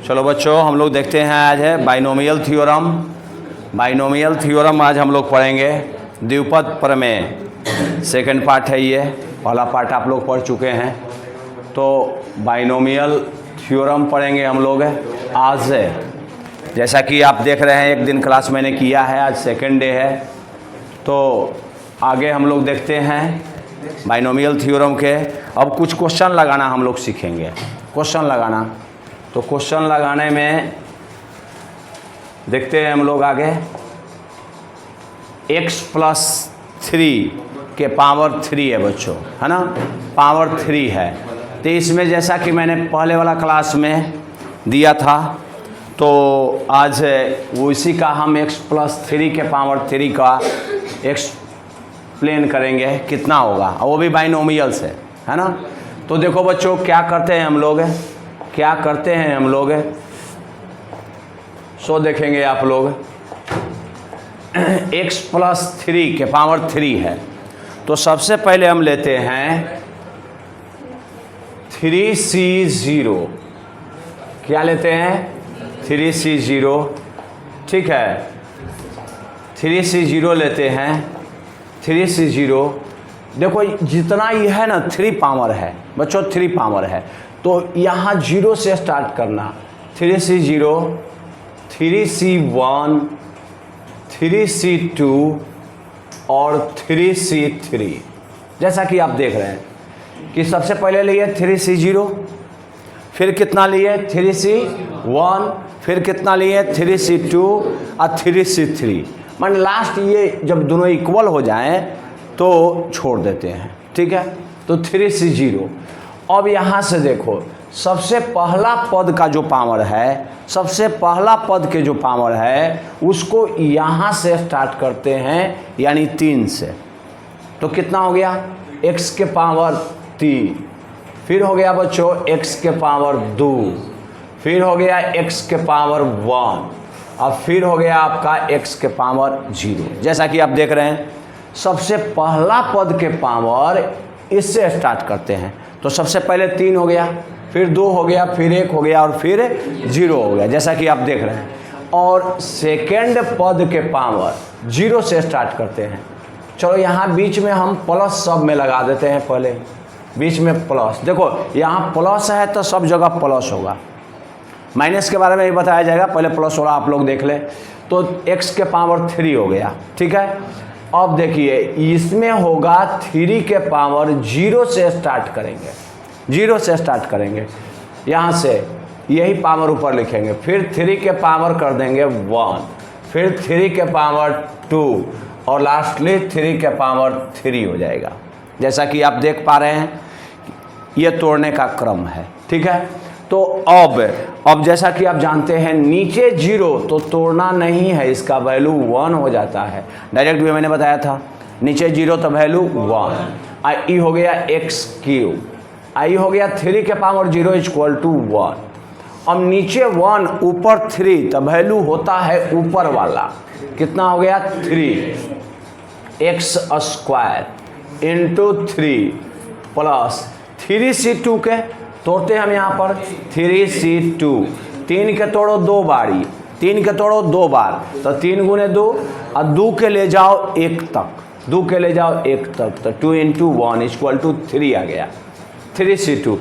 चलो बच्चों, हम लोग देखते हैं आज है बाइनोमियल थ्योरम। बाइनोमियल थ्योरम आज हम लोग पढ़ेंगे। द्विपद प्रमेय सेकंड पार्ट है ये, पहला पार्ट आप लोग पढ़ चुके हैं। तो बाइनोमियल थ्योरम पढ़ेंगे हम लोग आज से। जैसा कि आप देख रहे हैं, एक दिन क्लास मैंने किया है, आज सेकंड डे है। तो आगे हम लोग देखते हैं बाइनोमियल थ्योरम के। अब कुछ क्वेश्चन लगाना हम लोग सीखेंगे, क्वेश्चन लगाना। तो क्वेश्चन लगाने में देखते हैं हम लोग आगे। x+3 के पावर 3 है बच्चों, है ना, पावर 3 है। तो इसमें जैसा कि मैंने पहले वाला क्लास में दिया था, तो आज उसी का हम x+3 के पावर 3 का एक्सप्लेन करेंगे कितना होगा, और वो भी बाइनोमियल से, है ना। तो देखो बच्चों, क्या करते हैं हम लोग, सो देखेंगे आप लोग। x+3 के पावर 3 है, तो सबसे पहले हम लेते हैं 3c0। क्या लेते हैं? 3c0, ठीक है। 3c0 लेते हैं। 3c0 देखो, जितना ये है ना, 3 पावर है बच्चों, 3 पावर है। तो यहाँ 0 से स्टार्ट करना। 3c0, 3c1, 3c2 और 3c3। जैसा कि आप देख रहे हैं कि सबसे पहले लिए 3c0, फिर कितना लिए 3c1, फिर कितना लिए 3c2 और 3c3। मान लास्ट ये जब दोनों इक्वल हो जाएं तो छोड़ देते हैं, ठीक है। तो 3c0। अब यहाँ से देखो, सबसे पहला पद का जो पावर है, सबसे पहला पद के जो पावर है, उसको यहाँ से स्टार्ट करते हैं, यानी 3 से। तो कितना हो गया? x के पावर 3, फिर हो गया बच्चों x के पावर 2, फिर हो गया x के पावर 1, और फिर हो गया आपका x के पावर 0। जैसा कि आप देख रहे हैं, सबसे पहला पद के पावर इससे स्टार्ट करते हैं। तो सबसे पहले 3 हो गया, फिर 2 हो गया, फिर 1 हो गया और फिर 0 हो गया, जैसा कि आप देख रहे हैं। और सेकेंड पद के पावर 0 से स्टार्ट करते हैं। चलो यहाँ बीच में हम प्लस सब में लगा देते हैं, पहले बीच में प्लस। देखो यहाँ प्लस है तो सब जगह प्लस होगा, माइनस के बारे में ही बताया जाएगा, पहले प्लस वाला आप लोग देख लें। तो x के पावर 3 हो गया, ठीक है। अब देखिए, इसमें होगा 3 के पावर 0 से स्टार्ट करेंगे, 0 से स्टार्ट करेंगे। यहाँ से यही पावर ऊपर लिखेंगे, फिर 3 के पावर कर देंगे 1, फिर 3 के पावर 2 और लास्टली 3 के पावर 3 हो जाएगा। जैसा कि आप देख पा रहे हैं, ये तोड़ने का क्रम है, ठीक है। तो अब जैसा कि आप जानते हैं, नीचे 0 तो तोड़ना नहीं है, इसका वैल्यू 1 हो जाता है। डायरेक्ट भी मैंने बताया था, नीचे 0 तो वैल्यू 1। आई हो गया x3, आई हो गया 3 के पावर 0 इक्वल टू 1। अब नीचे 1 ऊपर 3, तो वैल्यू होता है ऊपर वाला, कितना हो गया 3x² इंटू 3 प्लस 3c2 के तोड़ते हम यहाँ पर 3c2। 3 के तोड़ो 2 बारी, 3 के तोड़ो 2 बार, तो 3 गुने 2 और 2 के ले जाओ 1 तक, 2 के ले जाओ 1 तक, तो 2 इंटू 1 इक्वल टू 3 आ गया। 3c2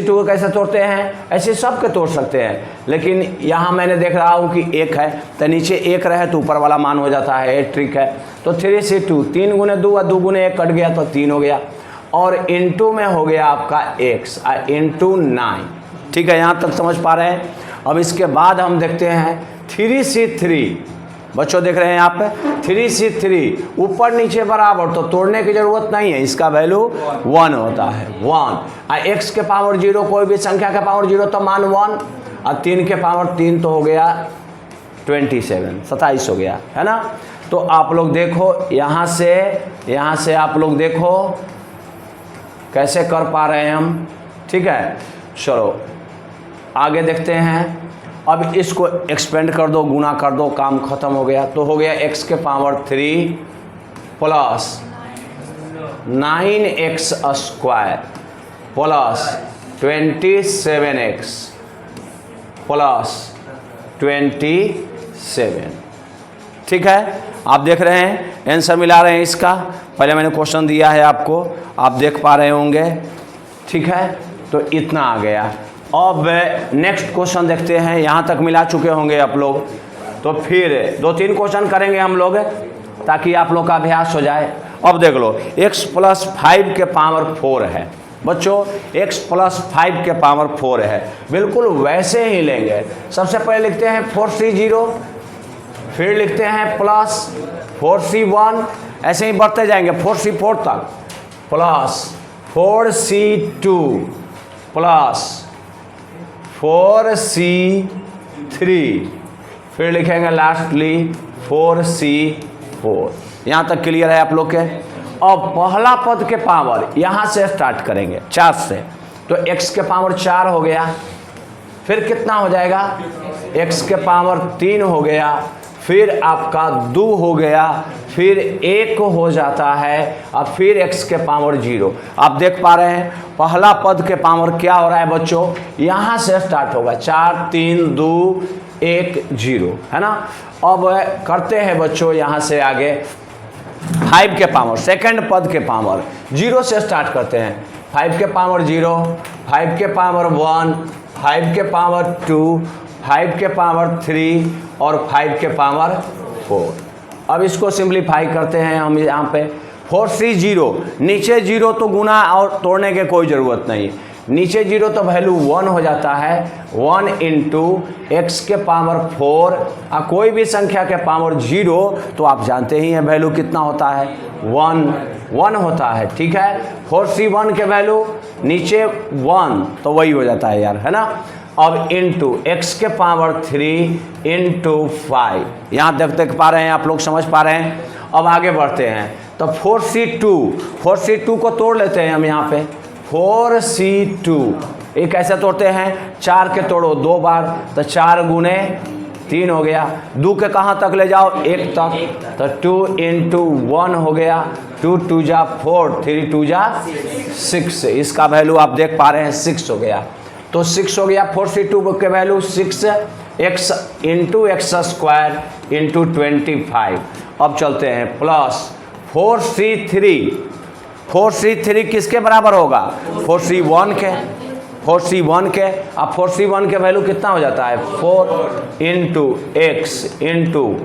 को कैसे तोड़ते हैं? ऐसे सब के तोड़ सकते हैं, लेकिन यहाँ मैंने देख रहा हूँ कि 1 है, तो नीचे 1 रहे तो ऊपर वाला मान हो जाता है, ये ट्रिक है। तो 3c2, 3 गुने 2 और 2 गुने 1 कट गया तो 3 हो गया, और इंटू में हो गया आपका x इंटू 9, ठीक है। यहाँ तक समझ पा रहे हैं। अब इसके बाद हम देखते हैं 3c3। बच्चों देख रहे हैं यहाँ पे 3c3 ऊपर नीचे बराबर, तो तोड़ने की जरूरत नहीं है, इसका वैल्यू 1 होता है, 1। x के पावर 0, कोई भी संख्या के पावर 0 तो मान 1, और 3 के पावर 3 तो हो गया 27 हो गया, है ना। तो आप लोग देखो, यहाँ से आप लोग देखो कैसे कर पा रहे हैं हम, ठीक है। चलो आगे देखते हैं। अब इसको एक्सपेंड कर दो, गुना कर दो, काम खत्म हो गया। तो हो गया x के power 3 plus 9x² plus 27x plus 27। ठीक है, आप देख रहे हैं आंसर मिला रहे हैं इसका। पहले मैंने क्वेश्चन दिया है आपको, आप देख पा रहे होंगे। ठीक है, तो इतना आ गया। अब नेक्स्ट क्वेश्चन देखते हैं, यहाँ तक मिला चुके होंगे आप लोग। तो फिर 2-3 क्वेश्चन करेंगे हम लोग ताकि आप लोग का अभ्यास हो जाए। अब देख लो, x + 5 के पावर 4 है बच्चों, x + 5 के पावर 4 है। बिल्कुल वैसे ही लेंगे। सबसे पहले लिखते हैं 4c0, फिर लिखते हैं प्लस 4c1, ऐसे ही बढ़ते जाएंगे 4c4 तक, प्लस 4c2 प्लस 4c3, फिर लिखेंगे लास्टली 4c4। यहाँ तक क्लियर है आप लोग के। अब पहला पद के पावर यहाँ से स्टार्ट करेंगे 4 से, तो x के पावर 4 हो गया, फिर कितना हो जाएगा, x के पावर 3 हो गया, फिर आपका 2 हो गया, फिर 1 हो जाता है, अब फिर x के पावर 0। आप देख पा रहे हैं पहला पद के पावर क्या हो रहा है बच्चों, यहाँ से स्टार्ट होगा 4 3 2 1 0, है ना। अब करते हैं बच्चों यहाँ से आगे 5 के पावर, सेकंड पद के पावर 0 से स्टार्ट करते हैं। 5 के पावर 0, 5 के पावर 1, 5 के पावर 2, 5 के पावर 3 और 5 के पावर 4। अब इसको सिंप्लीफाई करते हैं हम यहाँ पे 4c0, नीचे 0 तो गुना और तोड़ने के कोई ज़रूरत नहीं, नीचे 0 तो वैल्यू 1 हो जाता है। 1 × x के पावर 4, कोई भी संख्या के पावर 0 तो आप जानते ही हैं वैल्यू कितना होता है, 1 होता है। ठीक है, 4c1 के वैल्यू नीचे 1 तो वही हो जाता है यार, है ना। अब इंटू x के पावर 3 × 5, यहाँ देख पा रहे हैं आप लोग, समझ पा रहे हैं। अब आगे बढ़ते हैं तो 4c2 को तोड़ लेते हैं हम यहाँ पे। 4c2 ये कैसे तोड़ते हैं, 4 के तोड़ो 2 बार, तो 4 × 3 हो गया। 2 के कहाँ तक ले जाओ, 1 तक, तो 2 × 1 हो गया, 2 2 जा 4, 3 2 जा 6, इसका वैल्यू आप देख पा रहे हैं 6 हो गया। तो 6 हो गया, 4c2 के वैल्यू 6 x × x² × 25। अब चलते हैं प्लस 4c3 किसके बराबर होगा, 4c1 के। अब 4c1 के वैल्यू कितना हो जाता है, 4 × x ×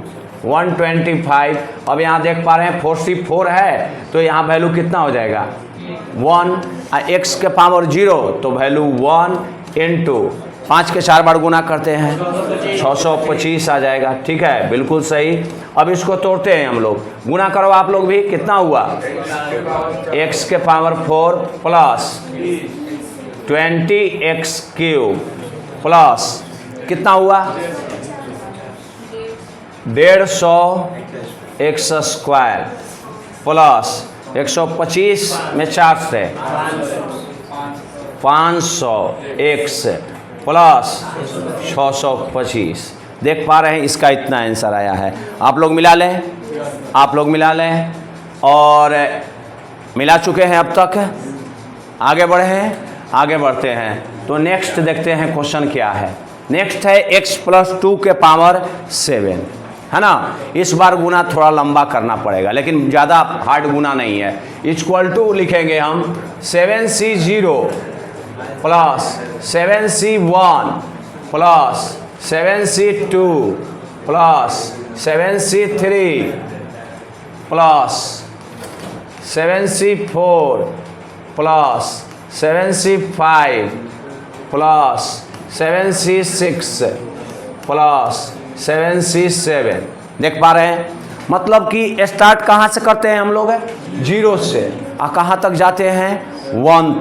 125। अब यहाँ देख पा रहे हैं 4c4 है, तो यहाँ वैल्यू कितना हो जाएगा, 1, x के पावर 0 तो वैल्यू 1 × 5 के 4 बार गुना करते हैं 625 आ जाएगा। ठीक है, बिल्कुल सही। अब इसको तोड़ते हैं हम लोग, गुना करो आप लोग भी, कितना हुआ, x के पावर 4 प्लस 20x³ प्लस कितना हुआ, 150x² प्लस 125 में 4 से 500x प्लस 625। देख पा रहे हैं इसका इतना आंसर आया है। आप लोग मिला लें, और मिला चुके हैं अब तक। आगे बढ़ते हैं तो नेक्स्ट देखते हैं क्वेश्चन क्या है। नेक्स्ट है x + 2 के पावर 7, है ना। इस बार गुना थोड़ा लंबा करना पड़ेगा, लेकिन ज़्यादा हार्ड गुना नहीं है। = लिखेंगे हम 7c0 plus 7c1 plus 7c2 plus 7c3 plus 7c4 plus 7c5 plus 7c6 plus 7c7। देख पा रहे हैं, मतलब कि स्टार्ट कहाँ से करते हैं हम लोग, 0 से, और कहाँ तक जाते हैं, 1।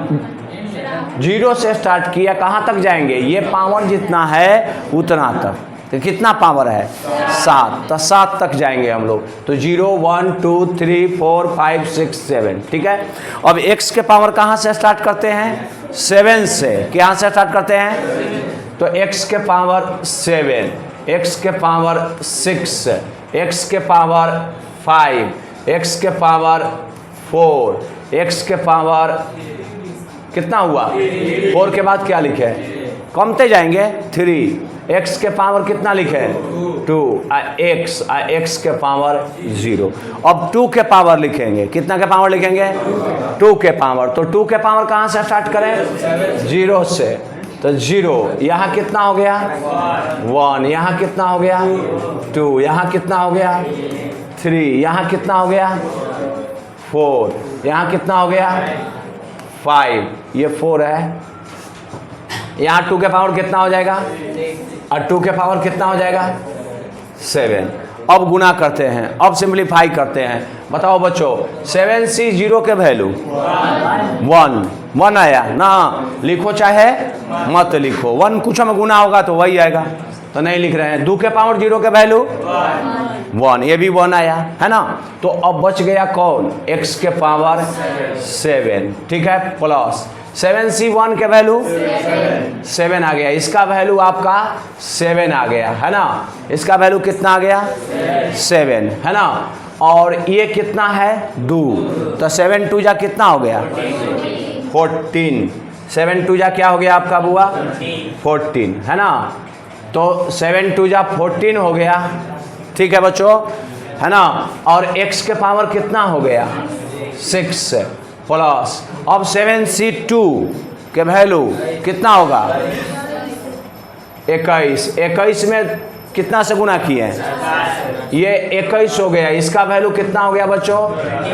0 से स्टार्ट किया, कहाँ तक जाएंगे, ये पावर जितना है उतना तक, तो कितना पावर है, 7, तो 7 तक जाएंगे हम लोग। तो 0 1 2 3 4 5 6 7। ठीक है, अब x के पावर कहाँ से स्टार्ट करते हैं, 7 से। कहाँ से स्टार्ट करते हैं, तो x के पावर 7, x के पावर 6, x के पावर 5, x के पावर 4, x के पावर कितना हुआ? 4 के बाद क्या लिखे? कमते जाएंगे 3, x के पावर कितना लिखे? 2, x के पावर 0। अब 2 के पावर लिखेंगे, कितना के पावर लिखेंगे? 2 के पावर। तो 2 के पावर कहाँ से स्टार्ट करें? 0 से। तो 0 यहाँ कितना हो गया? 1, यहाँ कितना हो गया? 2, यहाँ कितना हो गया? 3, यहाँ कितना हो गया? 4, यहाँ कितना हो गया? 5, ये 4 है। यहाँ 2 के पावर कितना हो जाएगा? और 2 के पावर कितना हो जाएगा? 7। अब गुना करते हैं, अब सिंप्लीफाई करते हैं। बताओ बच्चों, 7C 0 के वैल्यू 1 आया ना? लिखो चाहे मत लिखो, 1 कुछ में गुना होगा तो वही आएगा, तो नहीं लिख रहे हैं। 2 के पावर 0 के वैल्यू 1, ये भी 1 आया है ना? तो अब बच गया कौन? x के पावर 7, ठीक है, प्लस 7C 1 के वैल्यू 7 आ गया। इसका वैल्यू आपका 7 आ गया है ना? इसका वैल्यू कितना आ गया? 7 है ना? और ये कितना है? 2। तो 7 2 जा कितना हो गया? 14। 7 2 जा क्या हो गया आपका बुआ? 14 है ना? तो 7 2 जा 14 हो गया, ठीक है बच्चों, है ना? और x के पावर कितना हो गया? 6 प्लस अब 7C 2 के वैल्यू कितना होगा? 21। 21 में कितना से गुना किए हैं? ये 21 हो गया। इसका वैल्यू कितना हो गया बच्चों?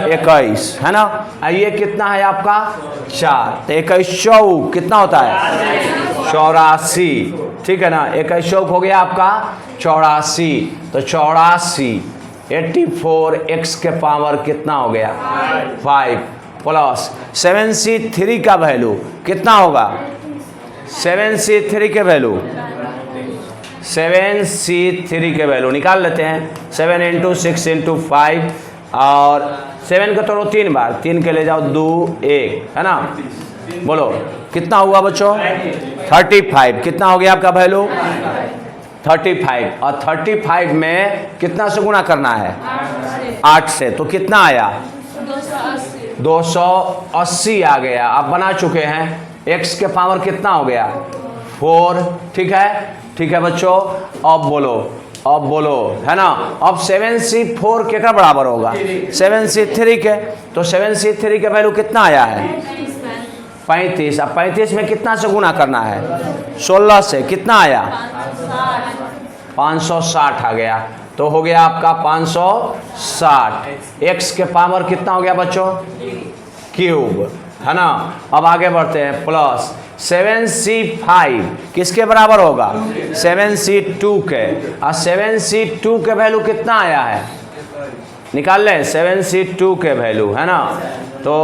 21 है ना? ये कितना है आपका? 4। तो 21 चौक कितना होता है? 84, ठीक है ना? 21 चौक हो गया आपका 84। तो 84 84 x के पावर कितना हो गया? 5 प्लस 7C 3 का वैल्यू कितना होगा? 7C 3 के वैल्यू 7C 3 के वैल्यू निकाल लेते हैं। 7 × 6 × 5 और 7 को तोड़ो 3 बार, 3 के ले जाओ 2 1 है ना? बोलो कितना हुआ बच्चों? 35। कितना हो गया आपका वैल्यू? 35। और 35 में कितना से गुना करना है? 8 से। तो कितना आया? 280 आ गया। आप बना चुके हैं। x के पावर कितना हो गया? 4, ठीक है बच्चों। अब बोलो है ना? अब 7C 4 के का बराबर होगा? 7C 3 के। तो 7C 3 के वैल्यू कितना आया है? 35। अब 35 में कितना से गुना करना है? 16 से। कितना आया? 560 आ गया। तो हो गया आपका 560। x के पावर कितना हो गया बच्चों? क्यूब है ना? अब आगे बढ़ते हैं। प्लस 7C 5 किसके बराबर होगा? 7C 2 के। और 7C 2 के वैल्यू कितना आया है? निकाल लें 7C 2 के वैल्यू है ना? तो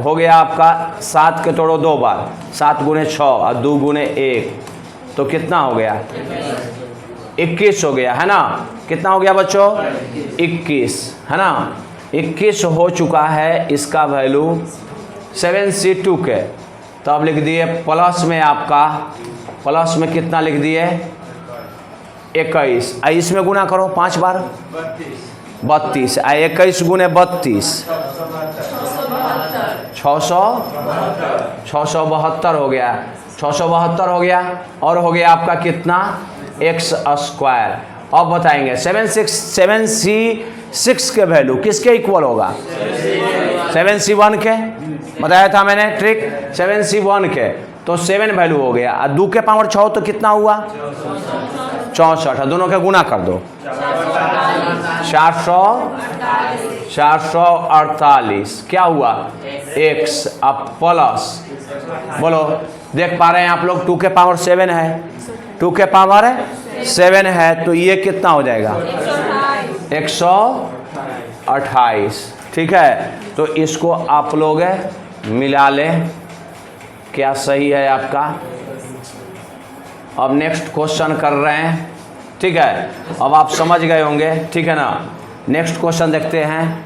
हो गया आपका 7 के तोड़ो 2 बार, 7 × 6 और 2 × 1, तो कितना हो गया? 21 हो गया है ना? कितना हो गया बच्चों? 21 है ना? 21 हो चुका है इसका वैल्यू 7C 2 के। तो अब लिख दिए प्लस में आपका, प्लस में कितना लिख दिए? 21। इसमें गुना करो 5 बार, 32। 21 × 32 672 हो गया। 672 हो गया। और हो गया आपका कितना? x²। अब बताएंगे 7C 6 के वैल्यू किसके इक्वल होगा? 7C 1 के। बताया था मैंने ट्रिक, 7C 1 के। तो 7 वैल्यू हो गया। और 2 के पावर 6 तो कितना हुआ? 64। दोनों के गुना कर दो। 448 क्या हुआ? x। अब प्लस बोलो, देख पा रहे हैं आप लोग 2 के पावर 7 है, 2 के पावर 7 है। तो ये कितना हो जाएगा? 128, ठीक है। तो इसको आप लोग मिला लें, क्या सही है आपका? अब नेक्स्ट क्वेश्चन कर रहे हैं, ठीक है। अब आप समझ गए होंगे, ठीक है ना? नेक्स्ट क्वेश्चन देखते हैं।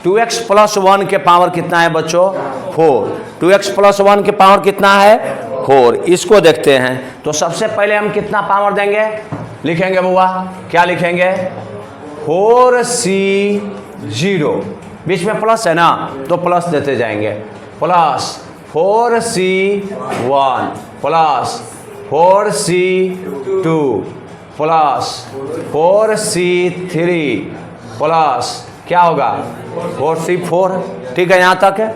2x + 1 के पावर कितना है बच्चों? 4। 2x + 1 के पावर कितना है? 4। इसको देखते हैं। तो सबसे पहले हम कितना पावर देंगे? लिखेंगे बुआ, क्या लिखेंगे? 4C 0। बीच में प्लस है ना, तो प्लस देते जाएंगे। Plus 4C1 plus 4C2 plus 4C3 plus क्या होगा 4C4। ठीक है, यहाँ तक है।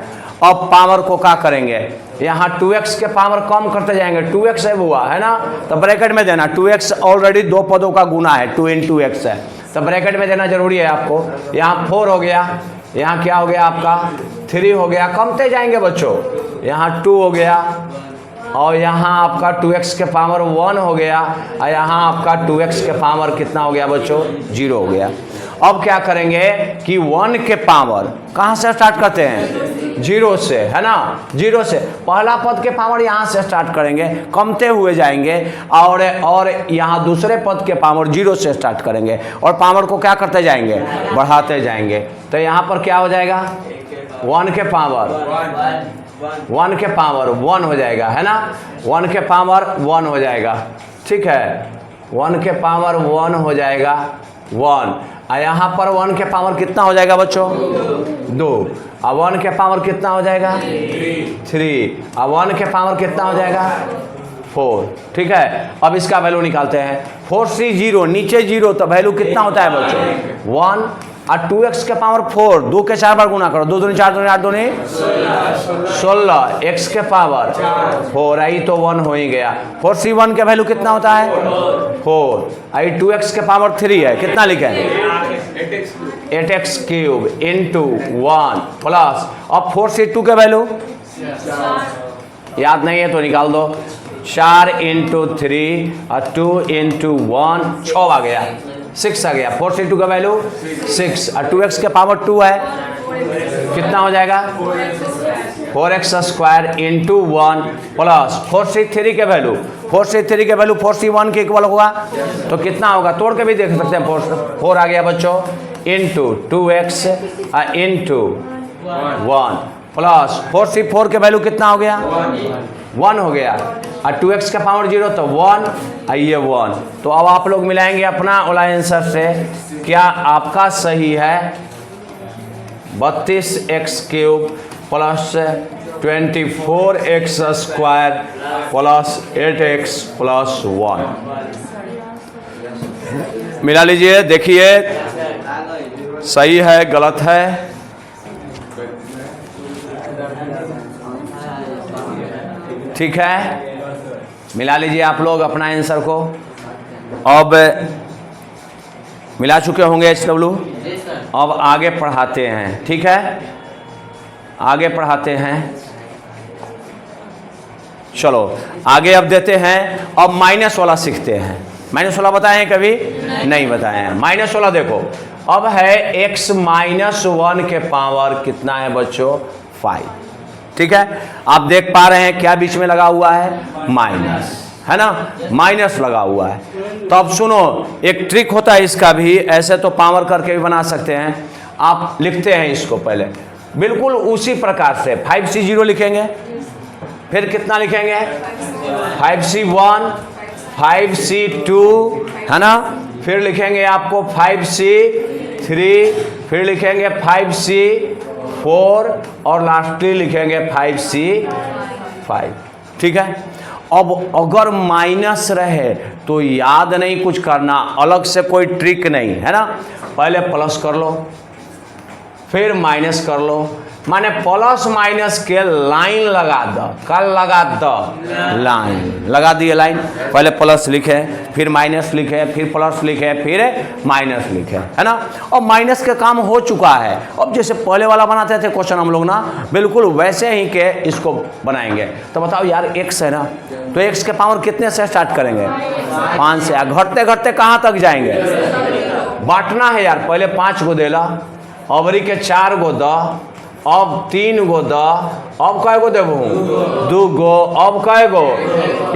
अब पावर को क्या करेंगे, यहाँ 2x के पावर कम करते जाएंगे, 2x है हुआ है ना, तो ब्रैकेट में देना। 2x ऑलरेडी दो पदों का गुना है, 2 × x है, तो ब्रैकेट में देना जरूरी है आपको। यहाँ 4 हो गया, यहाँ क्या हो गया आपका 3 हो गया, कमते जाएंगे बच्चों। यहाँ 2 हो गया और यहाँ आपका 2x के पावर 1 हो गया और यहाँ आपका 2x के पावर कितना हो गया बच्चों 0 हो गया। अब क्या करेंगे कि 1 के पावर कहाँ से स्टार्ट करते हैं 0 से, है ना, 0 से पहला पद के पावर यहाँ से स्टार्ट करेंगे, कमते हुए जाएंगे और यहाँ दूसरे पद के पावर 0 से स्टार्ट करेंगे और पावर को क्या करते जाएंगे बढ़ाते जाएंगे। तो यहाँ पर क्या हो जाएगा 1 के पावर 1 हो जाएगा, है ना, 1 के पावर 1 हो जाएगा। ठीक है, 1 के पावर 1 हो जाएगा 1, और यहाँ पर 1 के पावर कितना हो जाएगा बच्चों 2, और 1 के पावर कितना हो जाएगा 3, और 1 के पावर कितना हो जाएगा 4। ठीक है, अब इसका वैल्यू निकालते हैं। 4C0 नीचे 0, तो वैल्यू कितना होता है बच्चों 1, और 2x के पावर 4 2 के 4 बार गुना करो, 2 दूनी 4 दूनी 8 दूनी 16, x के पावर 4 आई तो 1 हो ही गया। 4C1 के वैल्यू कितना होता है 4, आई 2x के पावर 3 है, कितना लिखे 8x³ इंटू 1 प्लस, अब 4C2 के वैल्यू याद नहीं है तो निकाल दो, 4 × 3 और 2 × 1 6 आ गया, 6 आ गया। 4C2 का वैल्यू 6 और 2x के पावर 2 है, कितना हो जाएगा 4x² इंटू 1 प्लस 4C3 के वैल्यू 4C1 के इक्वल होगा, तो कितना होगा तोड़ के भी देख सकते हैं। 4 आ गया बच्चों into 2x into 1 plus 4C4 के वैल्यू कितना हो गया 1 हो गया, और 2x का पावर 0 तो 1 और ये 1। तो अब आप लोग मिलाएंगे अपना वाला आंसर से, क्या आपका सही है 32x³ plus 24x² plus 8x plus 1। मिला लीजिए, देखिए सही है गलत है। ठीक है, मिला लीजिए आप लोग अपना आंसर को। अब मिला चुके होंगे HW, अब आगे पढ़ाते हैं। ठीक है, आगे पढ़ाते हैं, चलो आगे अब देते हैं। अब माइनस वाला सीखते हैं। माइनस वाला बताए हैं कभी नहीं बताए हैं। माइनस वाला देखो, अब है x -1 के पावर कितना है बच्चों 5। ठीक है, आप देख पा रहे हैं क्या बीच में लगा हुआ है माइनस, है ना, माइनस लगा हुआ है। तो अब सुनो, एक ट्रिक होता है इसका भी, ऐसे तो पावर करके भी बना सकते हैं। आप लिखते हैं इसको पहले बिल्कुल उसी प्रकार से 5C0 लिखेंगे, फिर कितना लिखेंगे 5C1 5C2, है ना, फिर लिखेंगे आपको 5C3, फिर लिखेंगे 5C4 और लास्टली लिखेंगे 5C5। ठीक है, अब अगर माइनस रहे तो याद नहीं कुछ करना, अलग से कोई ट्रिक नहीं है ना, पहले प्लस कर लो फिर माइनस कर लो, माने प्लस माइनस के लाइन लगा दो, कल लगा दो लाइन लगा दिए, लाइन पहले प्लस लिखे फिर माइनस लिखे फिर प्लस लिखे फिर माइनस लिखे, है ना। और माइनस का काम हो चुका है। अब जैसे पहले वाला बनाते थे क्वेश्चन हम लोग ना, बिल्कुल वैसे ही के इसको बनाएंगे। तो बताओ यार x है ना, तो x के पावर कितने से स्टार्ट करेंगे 5 से, घटते घटते कहाँ तक जाएंगे, बांटना है यार। पहले 5 गो देला, अबरी के 4 गो द, अब 3 गो द, अब कै गो देबू 2 गो, अब कै गो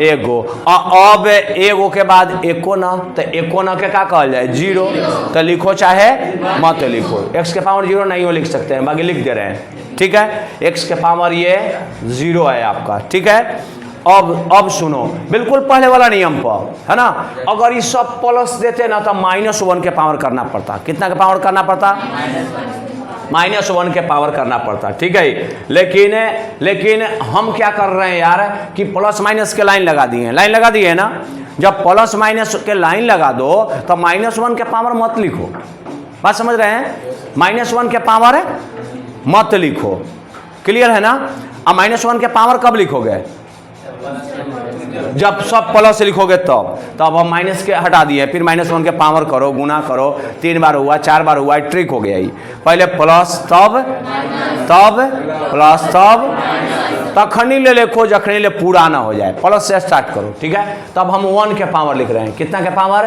1 गो, अब 1 गो के बाद एको न, तो एको न के का कहल जाए 0, तो लिखो चाहे मत लिखो, x के पावर 0 नहीं हो लिख सकते हैं, बाकी लिख दे रहे हैं। ठीक है, x के पावर ये 0 है आपका। ठीक है, अब सुनो बिल्कुल पहले वाला नियम पर, है ना, अगर ये सब प्लस देते ना तो -1 के पावर करना पड़ता। कितना का पावर करना पड़ता -1 के पावर करना पड़ता, ठीक है। लेकिन हम क्या कर रहे हैं यार कि प्लस माइनस के लाइन लगा दिए ना। जब प्लस माइनस के लाइन लगा दो तो -1 के पावर मत लिखो, बात समझ रहे हैं? -1 के पावर मत लिखो, क्लियर है ना? अब -1 के पावर कब लिखोगे? जब सब प्लस लिखोगे तब हम माइनस के हटा दिए, फिर -1 के पावर करो, गुना करो, 3 बार हुआ, 4 बार हुआ, ट्रिक हो गया। पहले प्लस तब प्लस तखनी ले लिखो जखनी ले पूरा ना हो जाए, प्लस से स्टार्ट करो, ठीक है। तब हम 1 के पावर लिख रहे हैं, कितना के पावर?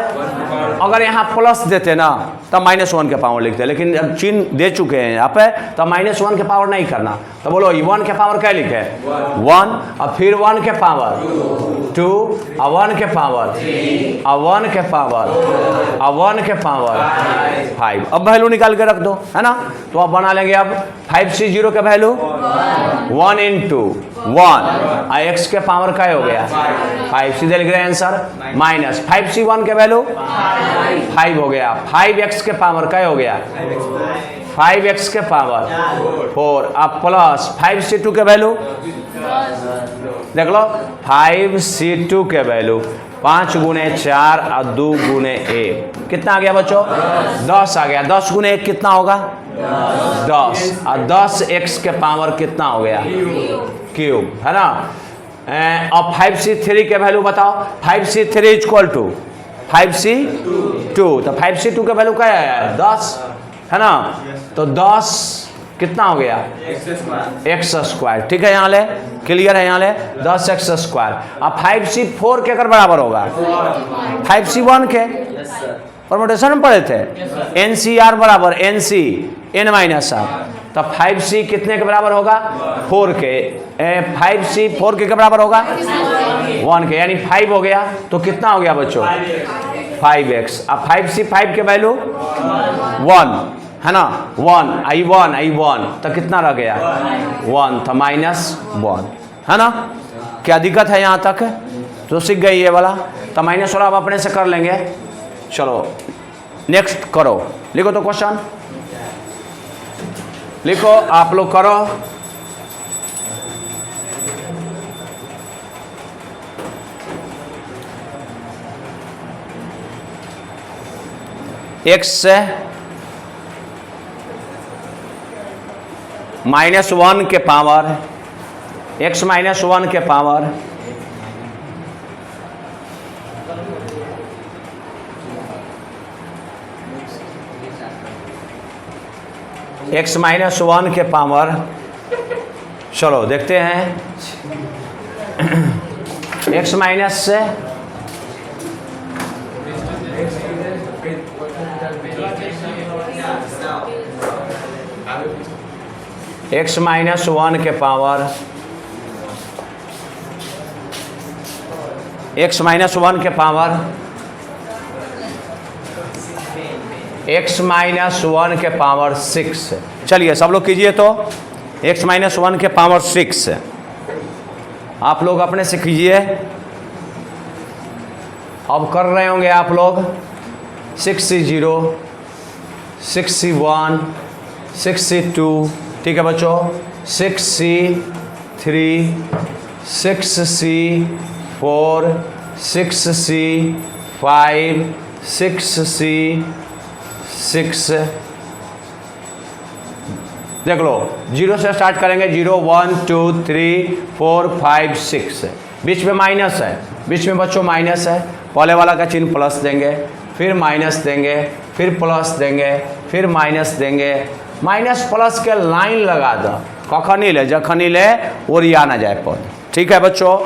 अगर यहाँ प्लस देते ना तब -1 के पावर लिखते, लेकिन अब चिन्ह दे चुके हैं यहाँ पे, तब -1 के पावर नहीं करना। तो बोलो 1 के पावर क्या लिखे? 1, और फिर 1 के पावर 2, और 1 के पावर, और 1 के पावर, और 1 के पावर 5। अब वैल्यू निकाल के रख दो, है ना। तो अब बना लेंगे अब 5c0 का वैल्यू 1 into 1, और x के पावर क्या हो गया? 5। सीधे लिख रहे हैं आंसर माइनस 5c1 के वैल्यू 5 हो गया, 5x के पावर क्या हो गया? 5x के पावर 4, अब प्लस 5c2 के वैल्यू देख लो, 5c2 के वैल्यू 5 गुने 4 और 2 गुने 1 कितना आ गया बच्चों? 10 आ गया। 10 गुने 1 कितना होगा? 10, और 10x के पावर कितना हो गया? क्यूब, है ना। अब 5c3 के वैल्यू बताओ। 5c3 इक्वल टू 5c2, तो 5c2 के वैल्यू क्या है? 10, है ना। तो 10 कितना हो गया? x², ठीक है। यहाँ ले, क्लियर है? यहाँ ले 10x²। अब 5c4 के अगर बराबर होगा 5c1 के, परमुटेशन में पढ़े थे, NCR बराबर NC n-r, तब 5c कितने के बराबर होगा? 4 के। 5c 4 के बराबर होगा? 1 के, यानी 5 हो गया। तो कितना हो गया बच्चों? 5x। अब 5c 5 के वैल्यू 1, है ना। 1 तो कितना रह गया? 1, तो -1, है ना। क्या दिक्कत है यहाँ तक? तो सीख गई ये वाला। तो माइनस वाला आप अपने से कर लेंगे। चलो नेक्स्ट करो, लिखो तो क्वेश्चन लिखो, आप लोग करो। x से -1 के पावर, x -1 के पावर x -1 के पावर, चलो देखते हैं। x माइनस से x -1 के पावर, x -1 के पावर, x -1 के पावर 6। चलिए सब लोग कीजिए तो। x -1 के पावर 6 आप लोग अपने से कीजिए। अब कर रहे होंगे आप लोग 6c0, 6c1, 6c2, ठीक है बच्चों। 6c3, 6c4, 6c5, 6c6, देख लो 0 से स्टार्ट करेंगे। 0 1 2 3 4 5 6, बीच में माइनस है, बीच में बच्चों माइनस है। पहले वाला का चिन्ह प्लस देंगे, फिर माइनस देंगे, फिर प्लस देंगे, फिर माइनस देंगे। माइनस प्लस के लाइन लगा दो, कखनी ले जखनी ले ओरिया ना जाए पद, ठीक है बच्चों।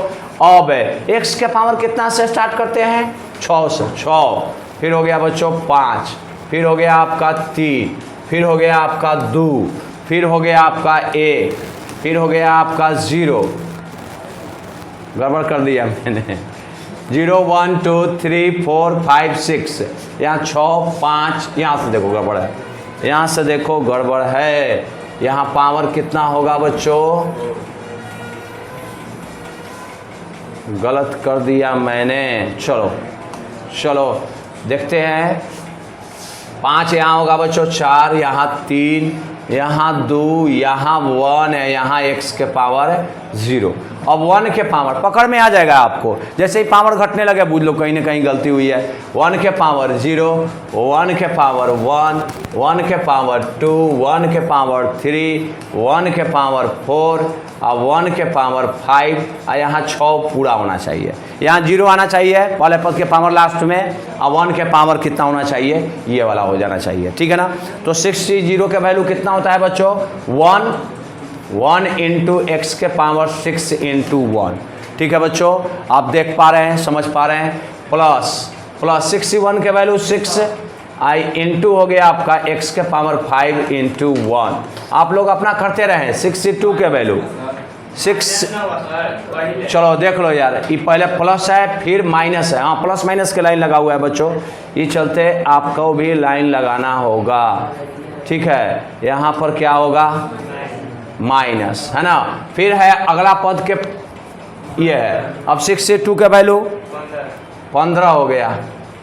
अब x के पावर कितना से स्टार्ट करते हैं? 6 से। 6, फिर हो गया बच्चों 5, फिर हो गया आपका 3, फिर हो गया आपका 2, फिर हो गया आपका 1, फिर हो गया आपका 0। गड़बड़ कर दिया मैंने। 0 1 2 3 4 5 6, यहाँ 6 5, यहाँ से देखो गड़बड़ है, यहाँ से देखो गड़बड़ है। यहाँ पावर कितना होगा बच्चों? गलत कर दिया मैंने। चलो चलो देखते हैं। 5 यहाँ होगा बच्चों, 4 यहाँ 3 यहाँ 2, यहाँ 1 है, यहाँ x के पावर 0। अब 1 के पावर पकड़ में आ जाएगा आपको, जैसे ही पावर घटने लगे बुझ लो कहीं ना कहीं गलती हुई है। 1 के पावर 0, 1 के पावर 1, 1 के पावर 2, 1 के पावर 3, 1 के पावर 4 और 1 के पावर 5 और यहाँ 6 पूरा होना चाहिए। यहाँ 0 आना चाहिए पहले पद के पावर लास्ट में, और 1 के पावर कितना होना चाहिए, ये वाला हो जाना चाहिए, ठीक है ना। तो 60 के वैल्यू कितना होता है बच्चों, 1 इंटू एक्स के पावर 6 इंटू 1, ठीक है बच्चों। आप देख पा रहे हैं, समझ पा रहे हैं। प्लस 61 के वैल्यू 6 आई इंटू हो गया आपका x के पावर 5 इंटू 1। आप लोग अपना करते रहें। 62 के वैल्यू 6, चलो देख लो यार, ये पहले प्लस है फिर माइनस है, हाँ प्लस माइनस के लाइन लगा हुआ है बच्चों, ये चलते आपको भी लाइन लगाना होगा, ठीक है। यहाँ पर क्या होगा, माइनस, है ना। फिर है अगला पद के, ये है। अब 62 का वैल्यू 15 हो गया,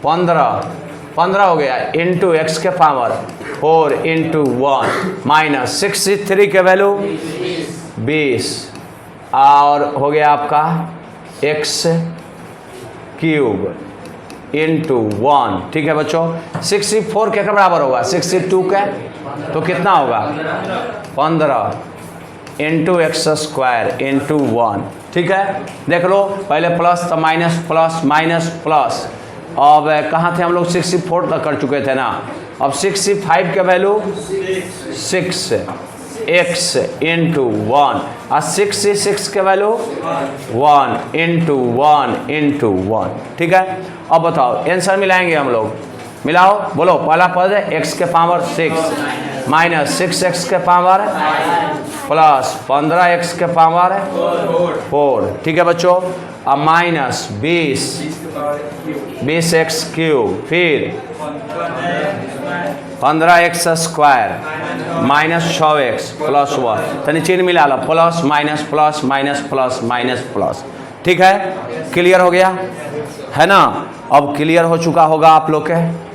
15 हो गया इंटू एक्स के पावर 4 इंटू 1 माइनस 63 के वैल्यू 20 और हो गया आपका एक्स क्यूब इंटू 1, ठीक है बच्चों। 64 के बराबर होगा 62 के, तो कितना होगा 15 इंटू एक्स स्क्वायर इंटू 1, ठीक है। देख लो पहले प्लस तो माइनस प्लस माइनस प्लस, अब कहाँ थे हम लोग, 64 तक कर चुके थे ना। अब 65 के वैल्यू 6 एक्स इंटू 1 और 66 के वैल्यू 1 इंटू 1 इंटू 1, ठीक है। अब बताओ आंसर मिलाएंगे हम लोग, मिलाओ, बोलो। पहला पद है एक्स के पावर 6 माइनस 6x के पावर प्लस 15x के पावर 4, ठीक है बच्चों। अब माइनस 20x क्यूब, फिर 15x square minus 6x plus 1, तो नीचे मिला लो, plus minus plus minus plus minus plus, ठीक है। क्लियर हो गया है ना। अब क्लियर हो चुका होगा आप लोग के।